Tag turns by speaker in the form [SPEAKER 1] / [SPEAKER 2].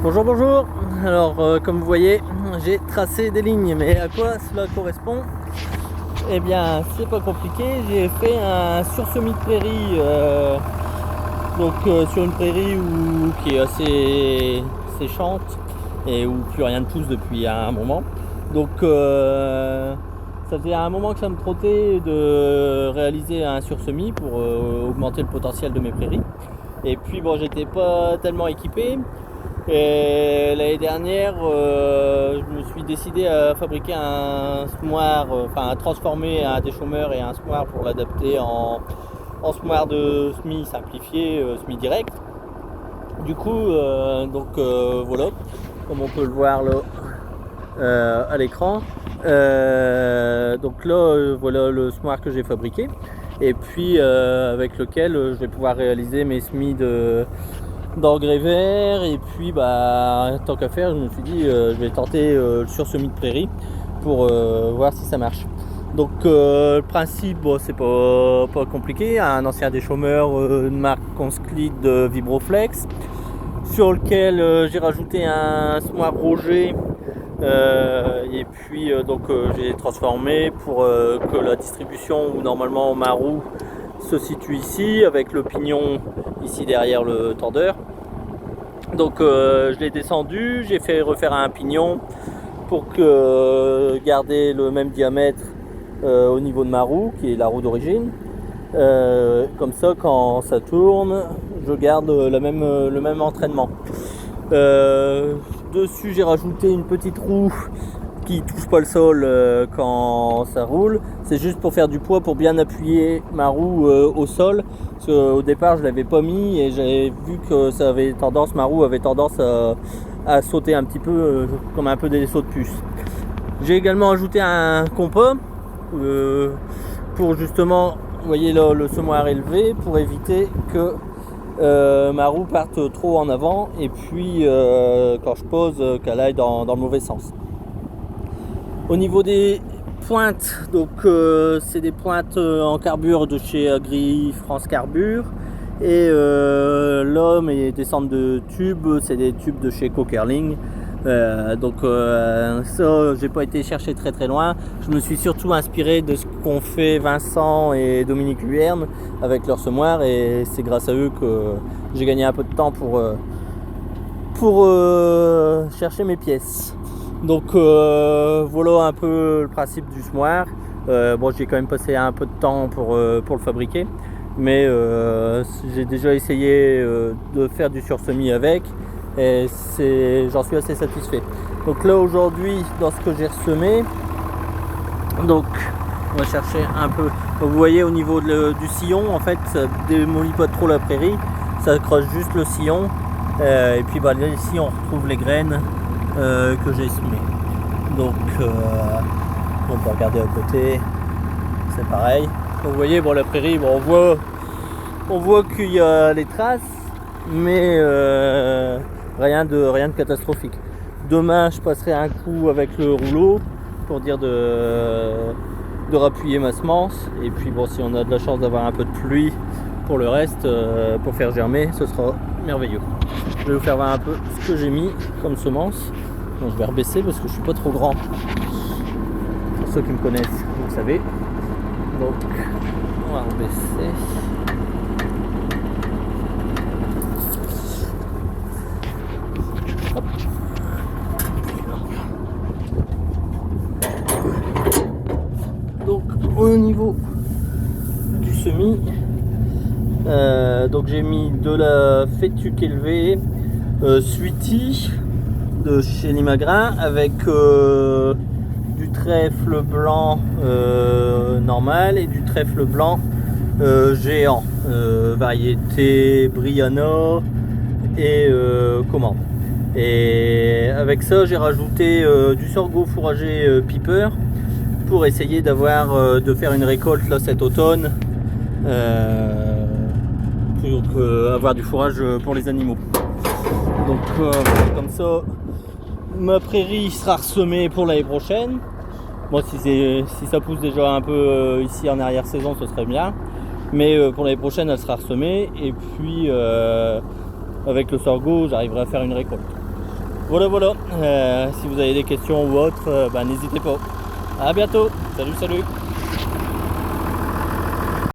[SPEAKER 1] Bonjour, bonjour. Alors, comme vous voyez, j'ai tracé des lignes, mais à quoi cela correspond? Eh bien, c'est pas compliqué. J'ai fait un sursemis de prairie, sur une prairie qui est assez séchante et où plus rien ne pousse depuis un moment. Donc, ça faisait un moment que ça me trottait de réaliser un sursemis pour augmenter le potentiel de mes prairies. Et puis, bon, j'étais pas tellement équipé. Et l'année dernière, je me suis décidé à fabriquer un semoir, à transformer un déchômeur et un semoir pour l'adapter en semoir de semis simplifié, semis direct. Du coup, voilà, comme on peut le voir là à l'écran. Donc là, voilà le semoir que j'ai fabriqué. Et puis avec lequel je vais pouvoir réaliser mes semis d'engrais verts. Et puis tant qu'à faire, je me suis dit je vais tenter le sursemis de prairie pour voir si ça marche. Donc le principe, c'est pas compliqué. Un ancien déchômeur de marque Consclid de Vibroflex, sur lequel j'ai rajouté un semoir Roger, et puis j'ai transformé pour que la distribution où normalement ma roue se situe ici, avec le pignon ici derrière le tendeur. Donc je l'ai descendu, j'ai fait refaire un pignon pour garder le même diamètre au niveau de ma roue, qui est la roue d'origine. Comme ça, quand ça tourne, je garde le même entraînement. Dessus, j'ai rajouté une petite roue qui touche pas le sol quand ça roule. C'est juste pour faire du poids, pour bien appuyer ma roue au sol. Parce qu'au départ, je l'avais pas mis et j'avais vu que ma roue avait tendance à sauter un petit peu, comme un peu des sauts de puce. J'ai également ajouté un compas pour justement, vous voyez là, le semoir élevé, pour éviter que ma roue parte trop en avant et puis quand je pose, qu'elle aille dans le mauvais sens. Au niveau des pointes, donc c'est des pointes en carbure de chez Agri France Carbure, et là mes descentes de tubes, c'est des tubes de chez Cokerling. Ça, j'ai pas été chercher très loin. Je me suis surtout inspiré de ce qu'ont fait Vincent et Dominique Luerne avec leur semoir, et c'est grâce à eux que j'ai gagné un peu de temps pour chercher mes pièces. Donc voilà un peu le principe du semoir. J'ai quand même passé un peu de temps pour le fabriquer, mais j'ai déjà essayé de faire du sursemis avec, et j'en suis assez satisfait. Donc là aujourd'hui, dans ce que j'ai ressemé, donc on va chercher un peu. Donc, vous voyez au niveau du sillon, en fait, ça démolit pas trop la prairie, ça creuse juste le sillon, et puis ici on retrouve les graines que j'ai semées. Donc on peut regarder à côté, c'est pareil. Donc, vous voyez, la prairie, on voit qu'il y a les traces, mais rien de catastrophique. Demain, je passerai un coup avec le rouleau pour dire de rappuyer ma semence. Et puis si on a de la chance d'avoir un peu de pluie pour le reste, pour faire germer, ce sera merveilleux. Je vais vous faire voir un peu ce que j'ai mis comme semence. Donc, je vais rebaisser parce que je suis pas trop grand. Pour ceux qui me connaissent, vous le savez. Donc on va rebaisser. Hop. Donc au niveau du semis, j'ai mis de la fétuque élevée Sweetie de chez Limagrin, avec du trèfle blanc normal et du trèfle blanc géant, variété Brianna et commande. Et avec ça, j'ai rajouté du sorgho fourragé Piper pour essayer de faire une récolte là cet automne, pour avoir du fourrage pour les animaux. Donc comme ça, ma prairie sera ressemée pour l'année prochaine. Si ça pousse déjà un peu ici en arrière-saison, ce serait bien. Mais pour l'année prochaine, elle sera ressemée. Et puis avec le sorgho, j'arriverai à faire une récolte. Voilà. Si vous avez des questions ou autres, n'hésitez pas. À bientôt. Salut.